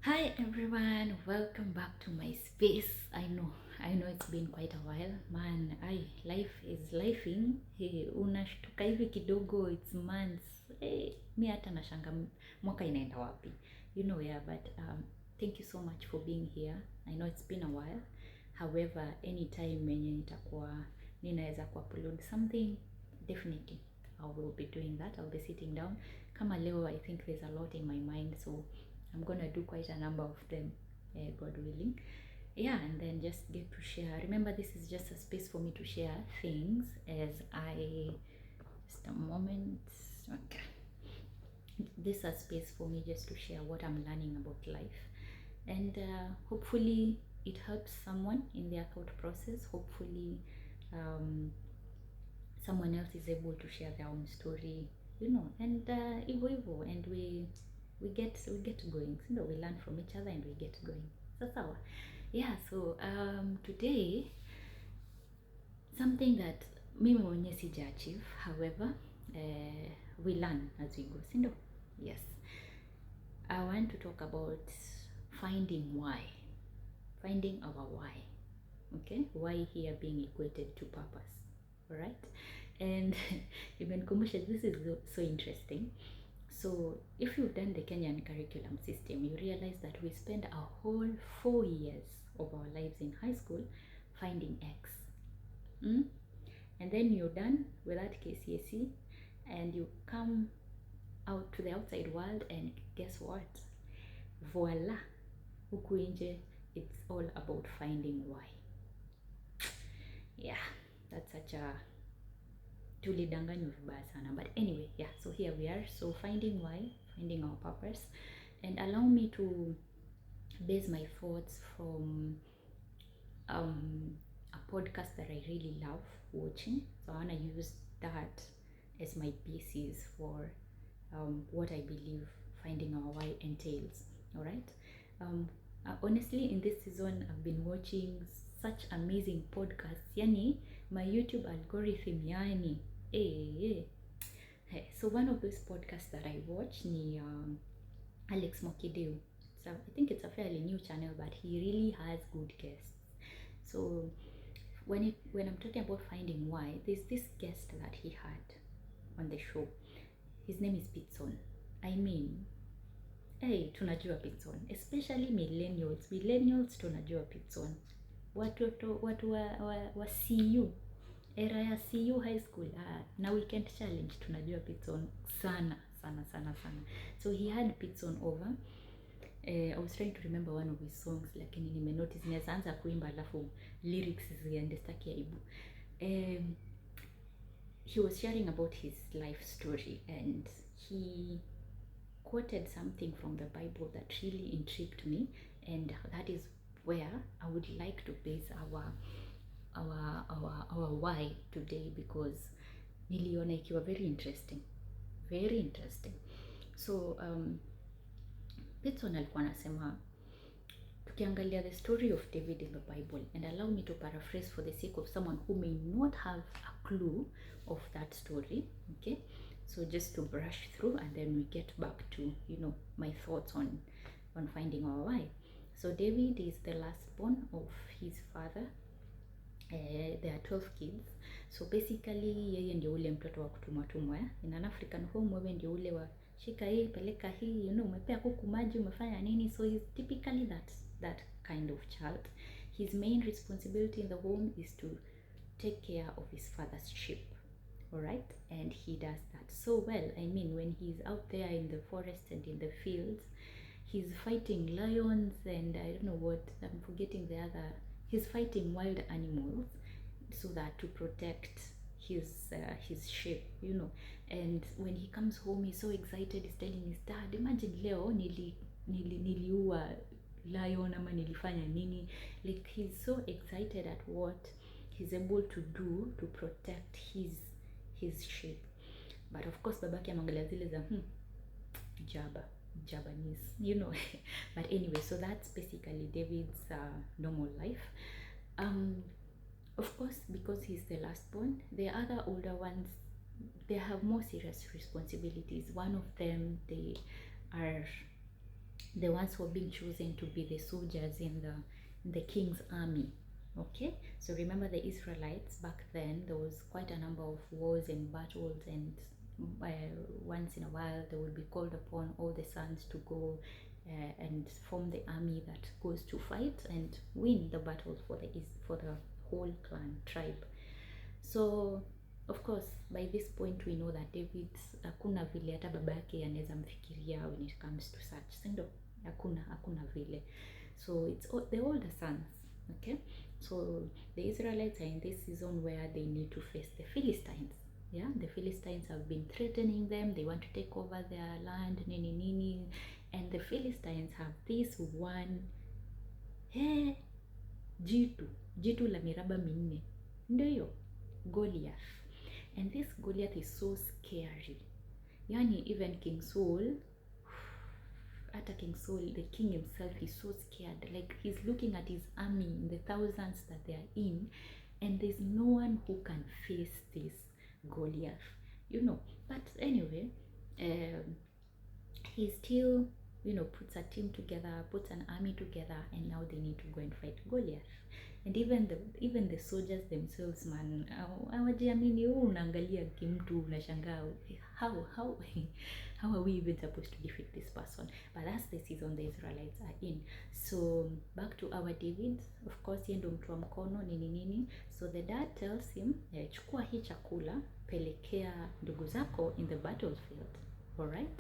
Hi everyone, welcome back to my space. I know it's been quite a while. Man, life is lifing. Hey, unashtuka hivi kidogo, it's months. Hey, mi hata nashanga mwaka inaenda wapi. Yeah, but thank you so much for being here. I know it's been a while. However, anytime wenye nitakuwa ninaweza kuupload something, definitely I will be doing that. I'll be sitting down. Kama leo, I think there's a lot in my mind, so I'm gonna do quite a number of them, God willing. Yeah, and then just get to share. Remember, this is just a space for me to share things as I. Just a moment. Okay. This is a space for me just to share what I'm learning about life, and hopefully it helps someone in their thought process. Hopefully, um, someone else is able to share their own story, and hivyo and we get going, we learn from each other and we get going. So sawa. Yeah, so today, something that mimi mwenyewe sija achieve, however, we learn as we go, yes. I want to talk about finding our why. Okay, why here being equated to purpose. All right, and even commercial, this is so interesting. So if you've done the Kenyan curriculum system, you realize that we spend a whole 4 years of our lives in high school finding X. And then you're done with that KCSE and you come out to the outside world, and guess what? Voila! Huku nje, it's all about finding why. Yeah, that's such a tulidanganywa vibaya sana, but anyway, yeah, so here we are. So finding why, finding our purpose, and allow me to base my thoughts from a podcast that I really love watching. So I want to use that as my basis for what I believe finding our why entails. All right. Honestly, in this season, I've been watching such amazing podcasts. Yani, my YouTube algorithm, yani, hey. So one of those podcasts that I watch ni Alex Mokideu. So I think it's a fairly new channel, but he really has good guests. So when I'm talking about finding why, there's this guest that he had on the show. His name is Pitson. I mean, hey, tunajua Pitson, especially millennials tunajua Pitson. Watu wa CU, era ya CU high school, na weekend challenge tunajua Pitson sana sana sana sana. So he had Pitson over. I was trying to remember one of his songs, lakini nimenotice naweza anza kuimba alafu lyrics ziende, staki aibu. He was sharing about his life story, and he quoted something from the Bible that really intrigued me, and that is where I would like to base our why today, because niliona ikiwa very interesting. So Pitson alikuwa anasema, tukiangalia the story of David in the Bible, and allow me to paraphrase for the sake of someone who may not have a clue of that story, okay? So just to brush through, and then we get back to, my thoughts on finding our why. So David is the last born of his father. There are 12 kids. So basically yeye ndio ule mtoto wa kutumwa in an African home. Wewe ndio ule wa shika hii, peleka hii, umepea kuku maji, umefanya nini. So he's typically that kind of child. His main responsibility in the home is to take care of his father's sheep. All right, and he does that so well. I mean, when he's out there in the forest and in the fields, he's fighting lions and I don't know what, I'm forgetting the other. He's fighting wild animals so that to protect his sheep, And when he comes home, he's so excited. He's telling his dad, imagine leo niliua lion ama nilifanya nini. Like, he's so excited at what he's able to do to protect his sheep. But of course babake amangalia zile za Japanese, But anyway, so that's basically David's normal life. Of course, because he's the last born, the other older ones, they have more serious responsibilities. One of them, they are the ones who are being chosen to be the soldiers in the king's army. Okay, so remember the Israelites back then, there was quite a number of wars and battles, and uh, once in a while they would be called upon all the sons to go and form the army that goes to fight and win the battle for the whole clan tribe. So of course by this point we know that David hakuna vile hata baba yake anaweza mfikiria when it comes to such, si ndio? Hakuna vile. So it's the older sons. Okay, so the Israelites are in this season where they need to face the Philistines. Yeah, the Philistines have been threatening them. They want to take over their land, nini nini, and the Philistines have this one jitu la miraba minne, ndio hiyo Goliath. And this Goliath is so scary. Yani even King Saul, the king himself, is so scared. Like he's looking at his army in the thousands that they are in, and there's no one who can face this Goliath, you know. But anyway, he still, puts a team together, puts an army together, and now they need to go and fight Goliath. And even the soldiers themselves, man, hawajiamini. Wewe unaangalia kimtu unashangaa, how how are we even supposed to defeat this person? But that's the season the Israelites are in. So back to our David, of course yeye ndo mtu wa mkono nini nini. So the dad tells him, chukua hii chakula, pelekea ndugu zako in the battlefield. Alright,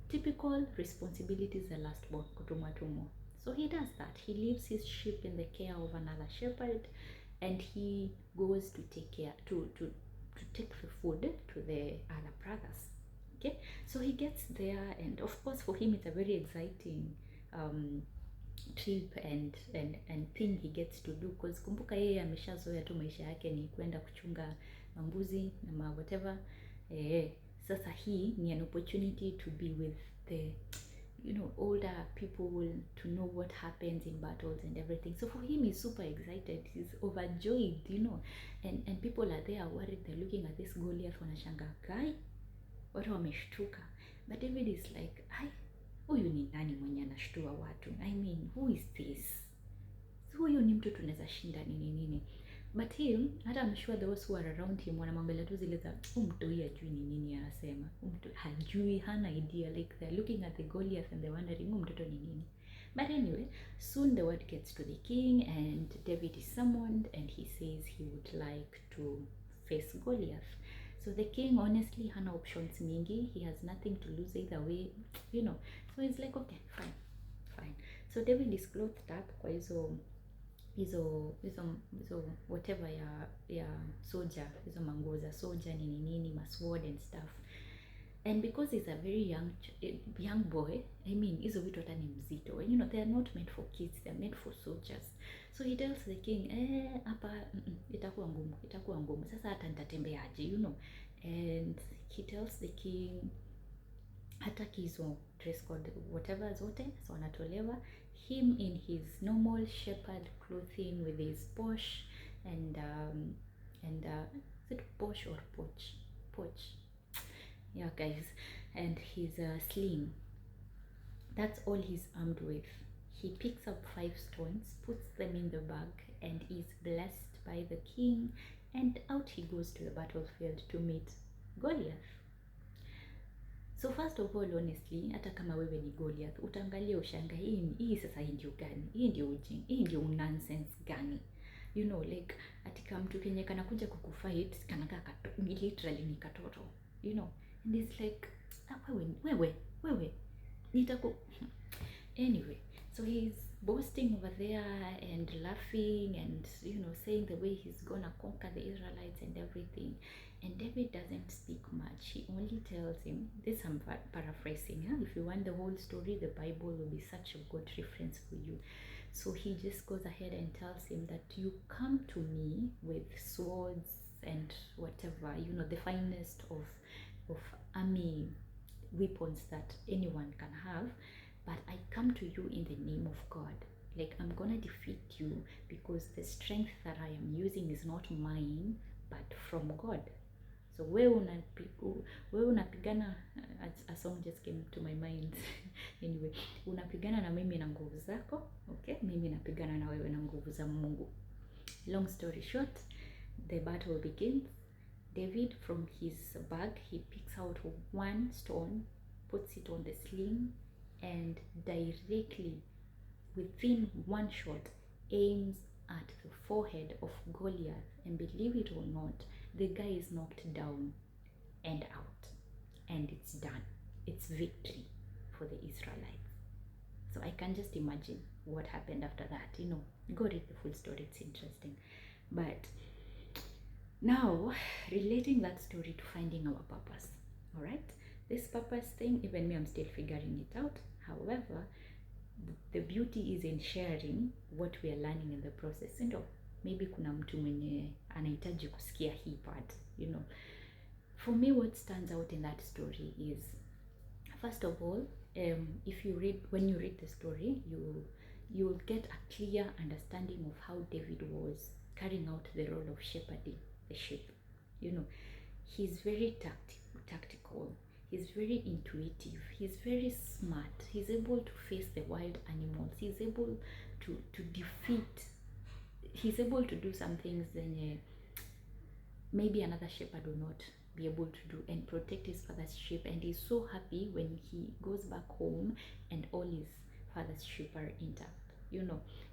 typical responsibilities the last born, kutumwa tumo. So he does that. He leaves his sheep in the care of another shepherd, and he goes to take take the food to the other brothers. Okay, so he gets there, and of course for him it's a very exciting trip and thing he gets to do, because kumbuka yeye ameshazoea tu maisha yake ni kwenda kuchunga mambuzi na whatever. Sasa hii ni an opportunity to be with the older people, to know what happens in battles and everything. So for him, he's super excited, he's overjoyed, and people are there worried, they're looking at this Goliath, wanashanga guy, watu wameshtuka. But David is like, huyu ni nani mwenye anashtua watu? I mean, who is this? Huyu ni mtu tunaweza shinda nini. But him, hata I'm sure those who are around him wanamwangalia tu zile za mtu huyu hajui ni nini anasema. Mtu hajui, hana idea, like they're looking at the Goliath and they're wondering mtoto ni nini. But anyway, soon the word gets to the king and David is summoned and he says he would like to face Goliath. So the king honestly hana options mingi, he has nothing to lose either way, So he's like, okay, fine. So David is clothed up kwa hizo whatever ya soldier, hizo manguo za soldier nini sword and stuff. And because he's a very young boy, I mean hizo vitu hata ni mzito, they are not meant for kids, they are meant for soldiers. So he tells the king, hapa itakuwa ngumu sasa, hata nitatembeaje, and he tells the king hataki hizo dress code whatever zote, so anatolewa, him in his normal shepherd clothing with his posh and is it posh or poch, yeah guys, and his sling. That's all he's armed with. He picks up 5 stones, puts them in the bag, and is blessed by the king, and out he goes to the battlefield to meet Goliath. So first of all, honestly, hata kama wewe ni Goliath, utaangalia ushanga, hii sasa hii ndio gani? Hii ndio ujinga, hii ndio nonsense gani? Like atika mtu kenye kanakuja kukufight kanaka literally ni katoto, and it's like wewe nitaku anyway. So he's boasting over there and laughing and saying the way he's gonna conquer the Israelites and everything. And David doesn't speak much. He only tells him, this I'm paraphrasing, if you want the whole story, the Bible will be such a good reference for you. So he just goes ahead and tells him that you come to me with swords and whatever, the finest of army weapons that anyone can have, but I come to you in the name of God. Like, I'm gonna defeat you because the strength that I am using is not mine, but from God. So wewe unapigana, a song just came to my mind anyway, unapigana na mimi na nguvu zako, okay, mimi napigana na wewe na nguvu za Mungu. Long story short, the battle begins. David, from his bag, he picks out one stone, puts it on the sling, and directly within one shot aims at the forehead of Goliath. And believe it or not, the guy is knocked down and out, and it's done. It's victory for the Israelites. So I can just imagine what happened after that. Go read the full story, it's interesting. But now, relating that story to finding our purpose, all right? This purpose thing, even me, I'm still figuring it out. However, the beauty is in sharing what we are learning in the process. Maybe kuna mtu mwenye anahitaji kusikia hii part, For me, what stands out in that story is, first of all, when you read the story, you'll get a clear understanding of how David was carrying out the role of shepherding the sheep. He's very tactical. He's very intuitive. He's very smart. He's able to face the wild animals. He's able to defeat. He's able to do some things that maybe another shepherd will not be able to do, and protect his father's sheep. And he's so happy when he goes back home and all his father's sheep are intact,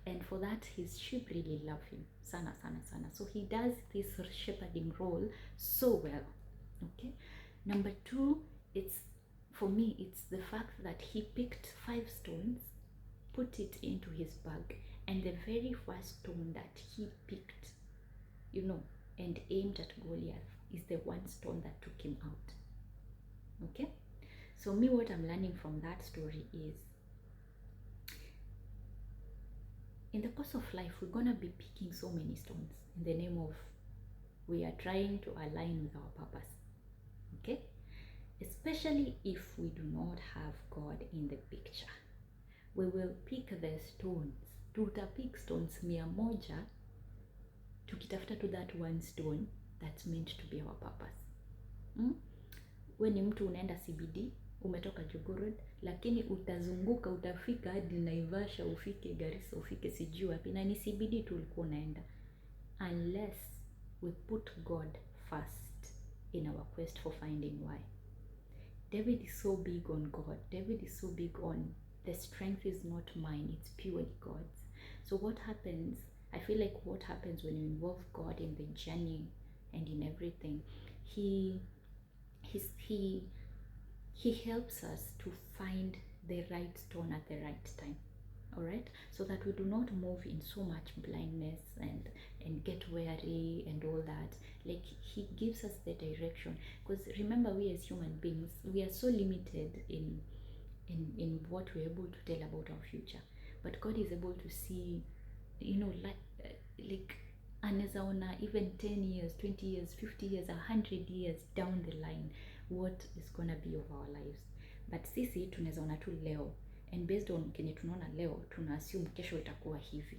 And for that, his sheep really love him. Sana, sana, sana. So he does this shepherding role so well. Okay. Number two, for me, it's the fact that he picked 5 stones, put it into his bag, and the very first stone that he picked, and aimed at Goliath is the one stone that took him out. Okay? So me, what I'm learning from that story is, in the course of life, we're gonna be picking so many stones in the name of we are trying to align with our purpose. Okay? Especially if we do not have God in the picture. We will pick the stones. Tutapick stones 100 tukitafuta to that one stone that's meant to be our purpose. We ni mtu unaenda CBD, umetoka Jogoo Road, lakini utazunguka, utafika hadi Naivasha, ufike Garissa, ufike sijui wapi, na ni CBD tu ulikuwa unaenda. Unless we put God first in our quest for finding why. David is so big on God. David is so big on the strength is not mine, it's purely God's. So what happens, I feel like what happens when you involve God in the journey and in everything, he helps us to find the right stone at the right time. All right, so that we do not move in so much blindness and get weary and all that. Like, he gives us the direction, because remember, we as human beings, we are so limited in what we're able to tell about our future, but God is able to see, like anaweza ona even 10 years, 20 years, 50 years, 100 years down the line what is gonna be of our lives. But sisi tunaweza ona tu leo, and based on kenye tunaona leo tuna assume kesho itakuwa hivi,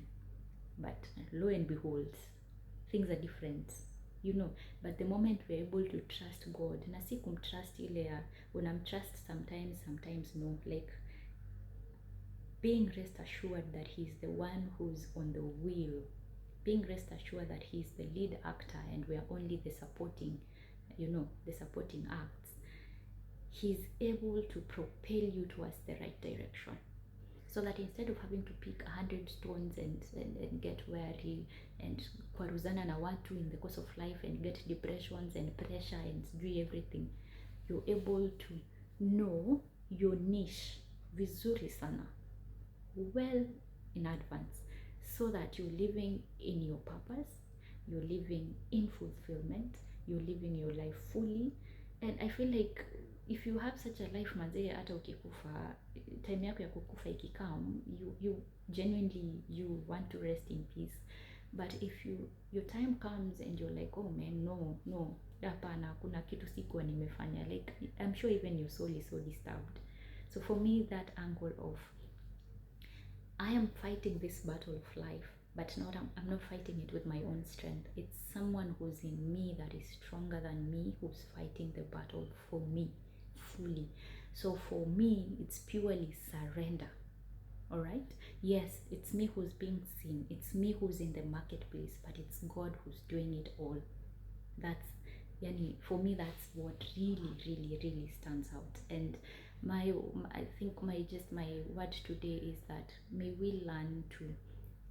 but lo and behold things are different, But the moment we're able to trust God, na si kumtrust ile ya unamtrust sometimes no, like being rest assured that he's the one who's on the wheel, being rest assured that he's the lead actor and we are only the supporting, the supporting acts. He's able to propel you towards the right direction, so that instead of having to pick 100 stones and get weary and kwaruzana na watu in the course of life and get depressions and pressure and do everything, you're able to know your niche vizuri sana, well in advance, so that you're living in your purpose, you're living in fulfillment, you're living your life fully. And I feel like if you have such a life, mazee, hata ukikufa, time yako ya kukufa ikikam, you genuinely, you want to rest in peace. But if your time comes and you're like, oh man, no, hapana, kuna kitu sikuwa nimefanya, like I'm sure even your soul is so disturbed. So for me, that angle of I am fighting this battle of life, but I'm not fighting it with my own strength. It's someone who's in me that is stronger than me, who's fighting the battle for me fully. So for me, it's purely surrender. All right? Yes, it's me who's being seen. It's me who's in the marketplace, but it's God who's doing it all. That's, yani, for me, that's what really, really, really stands out. And I think my word today is that may we learn to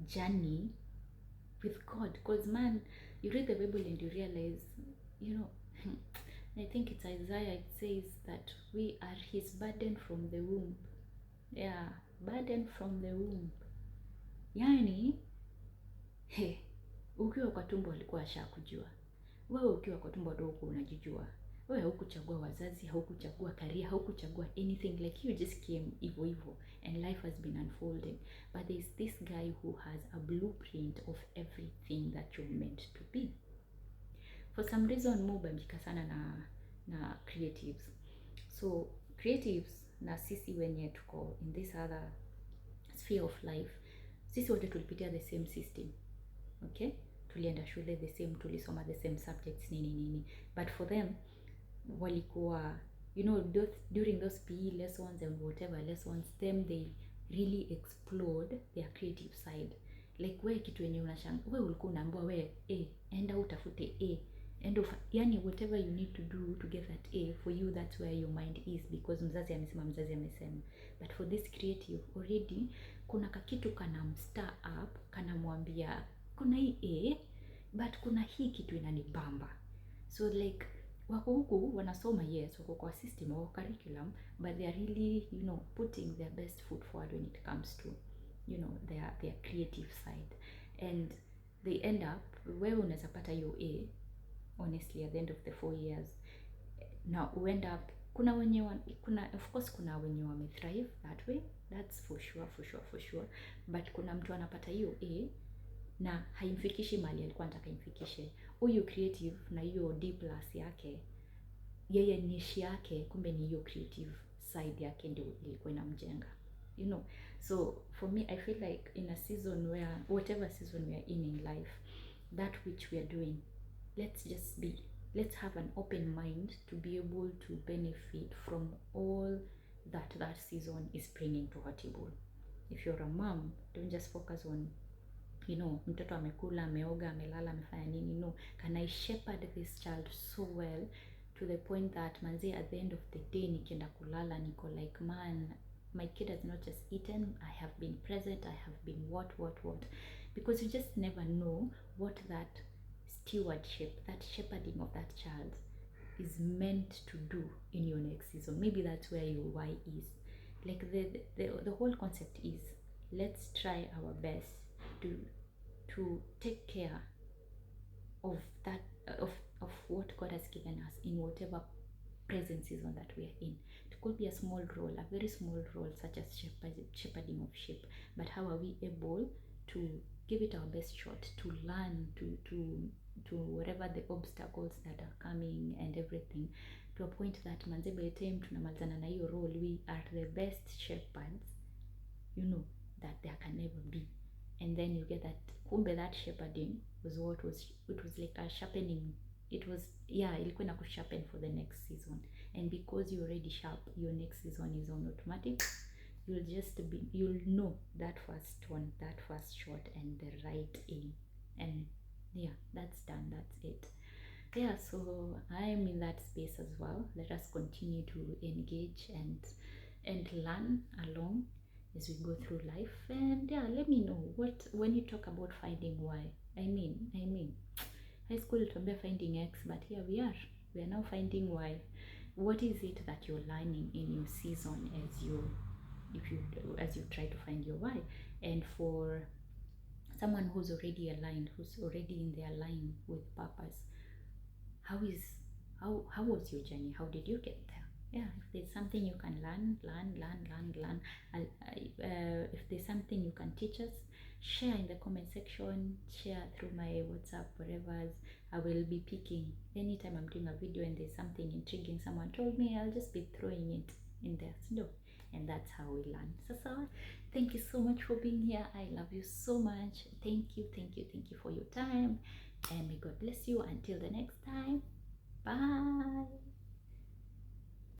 journey with God. Because man, you read the Bible and you realize, you know, I think it's Isaiah, it says that we are his burden from the womb. Yeah, burden from the womb. Yani, he, ukiwa kwa tumbo alikuwa ashakujua. Wewe ukiwa kwa tumbo ndio unajijua. Wewe haukuchagua wazazi, haukuchagua career, haukuchagua anything, like you just came hivyo hivyo and life has been unfolding. But there's this guy who has a blueprint of everything that you're meant to be. For some reason mubambika sana na creatives. So creatives na sisi wenye tuko in this other sphere of life, sisi wote tulipitia the same system. Okay? Tulienda shule the same, tulisoma the same subjects nini, but for them walikuwa, you know, during those PE lessons and whatever lessons, them they really explode their creative side. Like we kitu yenye unashanga, we ulikuwa unaambiwa we enda utafute yani whatever you need to do to get that A, for you that's where your mind is, because mzazi amesema. But for this creative already kuna kakitu kana mstar up, kana mwambia kuna hii A, but kuna hii kitu inanibamba. So like wako huku wanasoma, yes, wako kwa system or curriculum, but they are really, you know, putting their best foot forward when it comes to, you know, their creative side, and they end up, wewe unaweza pata hiyo A honestly at the end of the 4 years. Now we end up, kuna wenye of course kuna wenye wame thrive that way, that's for sure, but kuna mtu anapata hiyo A na haimfikishi mali alikuwa anataka imfikishe. Huyu creative na hiyo D+ yake, yeye niche yake kumbe ni hiyo creative side yake ndio ilikuwa inamjenga, you know. So for me I feel like in a season where, whatever season we are in life, that which we are doing, let's have an open mind to be able to benefit from all that season is bringing to our table. If you're a mom, don't just focus on, you know, mtoto amekula, ameoga, amelala, amefanya nini. No, can I shepherd this child so well to the point that manzi at the end of the day nikienda kulala niko like, man, my kid has not just eaten, I have been present, I have been what, because you just never know what that stewardship, that shepherding of that child is meant to do in your next season. Maybe that's where your why is. Like the whole concept is, let's try our best to take care of that, of what God has given us in whatever present season that we are in. It could be a small role, a very small role, such as shepherding of sheep, but how are we able to give it our best shot, to learn, to whatever the obstacles that are coming and everything, to a point that manze by the time tunamalizana na hiyo role, we are the best shepherds, you know, that there can never be. And then you get that kumbe that shepherding was it was like a sharpening. It was, yeah, ilikuwa na kusharpen for the next season, and because you're already sharp, your next season is on automatic. You'll know that first one, that first shot, and the right aim, and yeah, that's done, that's it. Yeah, so I'm in that space as well. Let us continue to engage and learn along as we go through life. And yeah, let me know what, when you talk about finding why, I mean high school tuambia finding X, but here we are now finding why. What is it that you're learning in your season as you try to find your why? And for someone who's already aligned, who's already in their line with purpose, how was your journey? How did you get there? Yeah, if there's something you can learn. If there's something you can teach us, share in the comment section, share through my WhatsApp, whatever. I will be picking anytime I'm doing a video and there's something intriguing someone told me, I'll just be throwing it in there. So and that's how we learn. Sasa, thank you so much for being here. I love you so much. Thank you, thank you, thank you for your time, and may God bless you until the next time. Bye.